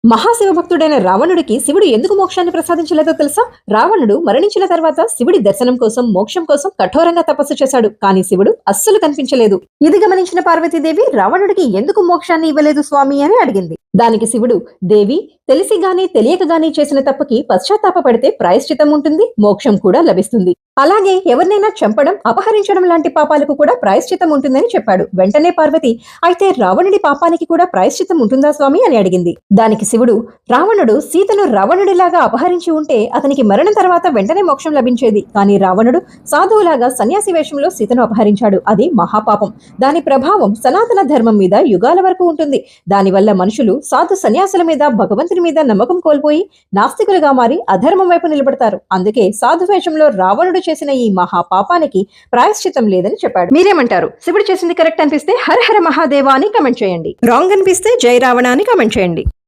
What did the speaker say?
మహాశివభక్తుడైన రావణుడికి శివుడు ఎందుకు మోక్షాన్ని ప్రసాదించలేదో తెలుసా? రావణుడు మరణించిన తర్వాత శివుడి దర్శనం కోసం, మోక్షం కోసం కఠోరంగా తపస్సు చేశాడు. కానీ శివుడు అస్సలు కనిపించలేదు. ఇది గమనించిన పార్వతీదేవి రావణుడికి ఎందుకు మోక్షాన్ని ఇవ్వలేదు స్వామి అని అడిగింది. దానికి శివుడు, దేవి, తెలిసి గాని తెలియక గాని చేసిన తప్పుకి పశ్చాత్తాప పడితే ప్రాయశ్చితం ఉంటుంది, మోక్షం కూడా లభిస్తుంది. అలాగే ఎవరినైనా చంపడం, అపహరించడం లాంటి పాపాలకు కూడా ప్రాయశ్చితం ఉంటుందని చెప్పాడు. వెంటనే పార్వతి, అయితే రావణుడి పాపానికి కూడా ప్రాయశ్చితం ఉంటుందా స్వామి అని అడిగింది. దానికి శివుడు, రావణుడు సీతను రావణుడిలాగా అపహరించి ఉంటే అతనికి మరణం తర్వాత వెంటనే మోక్షం లభించేది. కానీ రావణుడు సాధువులాగా సన్యాసి వేషంలో సీతను అపహరించాడు. అది మహాపాపం. దాని ప్రభావం సనాతన ధర్మం మీద యుగాల వరకు ఉంటుంది. దానివల్ల మనుషులు సాధు సన్యాసుల మీద, భగవంతుని మీద నమ్మకం కోల్పోయి నాస్తికులుగా మారి అధర్మం వైపు నిలబడతారు. అందుకే సాధు వేషంలో రావణుడు చేసిన ఈ మహాపాపానికి ప్రాయశ్చితం లేదని చెప్పాడు. మీరేమంటారు? శివుడు చేసింది కరెక్ట్ అనిపిస్తే హర హర మహాదేవా అని కమెంట్ చేయండి. రాంగ్ అనిపిస్తే జై రావణ అని కమెంట్ చేయండి.